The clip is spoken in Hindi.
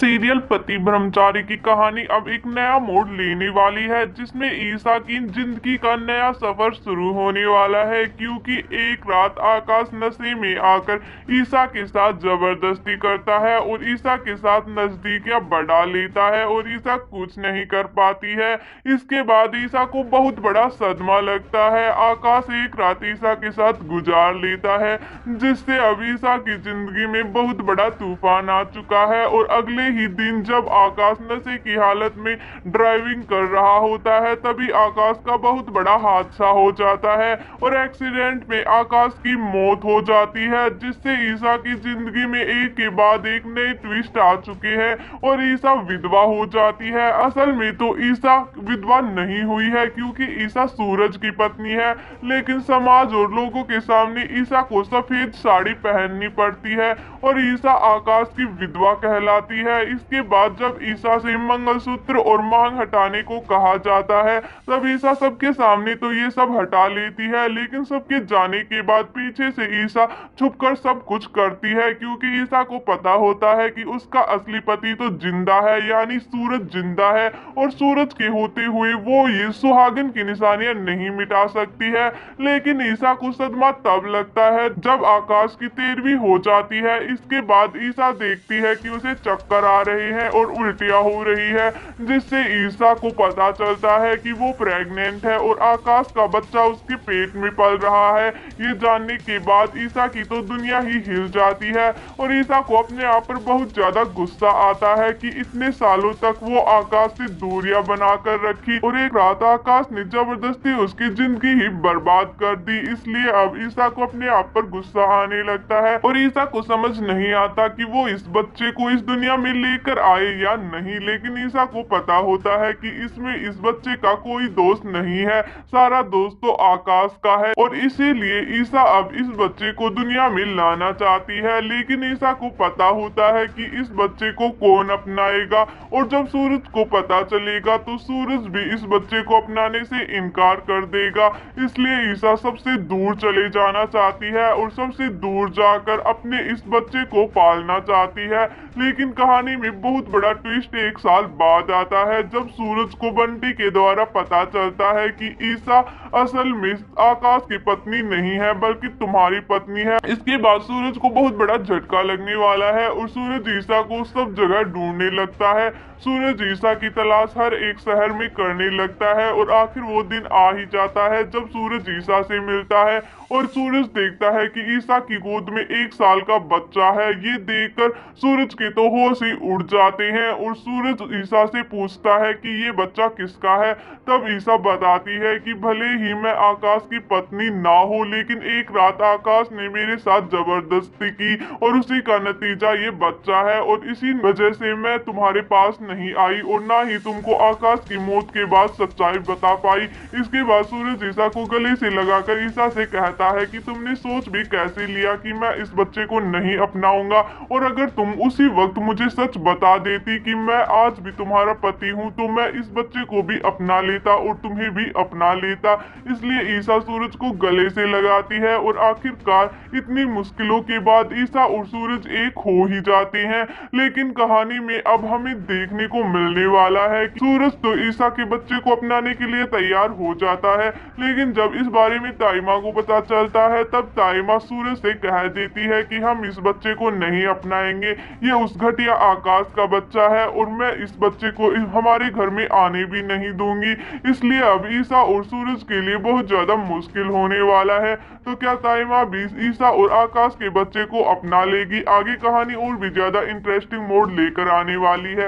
सीरियल पति ब्रह्मचारी की कहानी अब एक नया मोड़ लेने वाली है, जिसमें ईसा की जिंदगी का नया सफर शुरू होने वाला है। क्योंकि एक रात आकाश नशे में आकर ईसा के साथ जबरदस्ती करता है और ईसा के साथ नजदीकियां बढ़ा लेता है और ईसा कुछ नहीं कर पाती है। इसके बाद ईसा को बहुत बड़ा सदमा लगता है। आकाश एक रात ईसा के साथ गुजार लेता है, जिससे अब ईसा की जिंदगी में बहुत बड़ा तूफान आ चुका है। और अगले ही दिन जब आकाश नशे की हालत में ड्राइविंग कर रहा होता है, तभी आकाश का बहुत बड़ा हादसा हो जाता है और एक्सीडेंट में आकाश की मौत हो जाती है, जिससे ईसा की जिंदगी में एक के बाद एक नए ट्विस्ट आ चुके हैं और ईसा विधवा हो जाती है। असल में तो ईसा विधवा नहीं हुई है, क्योंकि ईसा सूरज की पत्नी है, लेकिन समाज और लोगों के सामने ईसा को सफेद साड़ी पहननी पड़ती है और ईसा आकाश की विधवा कहलाती है। इसके बाद जब ईसा से मंगलसूत्र और मांग हटाने को कहा जाता है, तब ईसा सबके सामने तो ये सब हटा लेती है, लेकिन सबके जाने के बाद पीछे से ईसा छुपकर सब कुछ करती है, क्योंकि ईसा को पता होता है कि उसका असली पति तो जिंदा है, यानी सूरज जिंदा है और सूरज के होते हुए वो ये सुहागन की निशानियां नहीं मिटा सकती है। लेकिन ईसा को सदमा तब लगता है जब आकाश की 13वीं हो जाती है। इसके बाद ईसा देखती है कि उसे चक्कर आ रहे हैं और उल्टियां हो रही है, जिससे ईसा को पता चलता है कि वो प्रेग्नेंट है और आकाश का बच्चा उसके पेट में पल रहा है। ये जानने के बाद ईसा की तो दुनिया ही हिल जाती है और ईसा को अपने आप पर बहुत ज्यादा गुस्सा आता है कि इतने सालों तक वो आकाश से दूरियां बनाकर रखी और एक रात आकाश ने जबरदस्ती उसकी जिंदगी ही बर्बाद कर दी। इसलिए अब ईसा को अपने आप पर गुस्सा आने लगता है और ईसा को समझ नहीं आता कि वो इस बच्चे को इस दुनिया में लेकर आए या नहीं। लेकिन ईसा को पता होता है कि इसमें इस बच्चे का कोई दोष नहीं है, सारा दोष तो आकाश का है और इसीलिए ईसा अब इस बच्चे को दुनिया में लाना चाहती है। लेकिन ईसा को पता होता है कि इस बच्चे को कौन अपनाएगा और जब सूरज को पता चलेगा तो सूरज भी इस बच्चे को अपनाने से इनकार कर देगा। इसलिए ईसा सबसे दूर चले जाना चाहती है और सबसे दूर जाकर अपने इस बच्चे को पालना चाहती है। लेकिन कहानी में बहुत बड़ा ट्विस्ट एक साल बाद आता है, जब सूरज को बंटी के द्वारा पता चलता है कि ईसा असल में आकाश की पत्नी नहीं है बल्कि तुम्हारी पत्नी है। इसके बाद सूरज को बहुत बड़ा झटका लगने वाला है और सूरज ईसा को सब जगह ढूंढने लगता है। सूरज ईसा की तलाश हर एक शहर में करने लगता है और आखिर वो दिन आ ही जाता है जब सूरज ईसा से मिलता है और सूरज देखता है कि ईसा की गोद में 1 साल का बच्चा है। ये देखकर सूरज के तो होश ही उड़ जाते हैं और सूरज ईसा से पूछता है कि ये बच्चा किसका है। तब ईसा बताती है कि भले ही मैं आकाश की पत्नी ना हो, लेकिन एक रात आकाश ने मेरे साथ जबरदस्ती की और उसी का नतीजा ये बच्चा है और इसी वजह से मैं तुम्हारे पास नहीं आई और ना ही तुमको आकाश की मौत के बाद सच्चाई बता पाई। इसके बाद सूरज ईसा को गले से लगाकर ईसा से कहता है कि तुमने सोच भी कैसे लिया कि मैं इस बच्चे को नहीं अपनाऊंगा, और अगर तुम उसी वक्त मुझे सच बता देती कि मैं आज भी तुम्हारा पति हूँ तो मैं इस बच्चे को भी अपना लेता और तुम्हें भी अपना लेता। इसलिए ईसा सूरज को गले से लगाती है और आखिरकार इतनी मुश्किलों के बाद ईसा और सूरज एक हो ही जाते हैं। लेकिन कहानी में अब हमें देखने को मिलने वाला है कि सूरज तो ईसा के बच्चे को अपनाने के लिए तैयार हो जाता है, लेकिन जब इस बारे में ताइमा को पता चलता है तब ताइमा सूरज से कह देती है कि हम इस बच्चे को नहीं अपनाएंगे, ये उस घटिया आकाश का बच्चा है और मैं इस बच्चे को हमारे घर में आने भी नहीं दूंगी। इसलिए अब ईसा और सूरज के लिए बहुत ज्यादा मुश्किल होने वाला है। तो क्या ताइमा भी ईसा और आकाश के बच्चे को अपना लेगी? आगे कहानी और भी ज्यादा इंटरेस्टिंग मोड़ लेकर आने वाली है।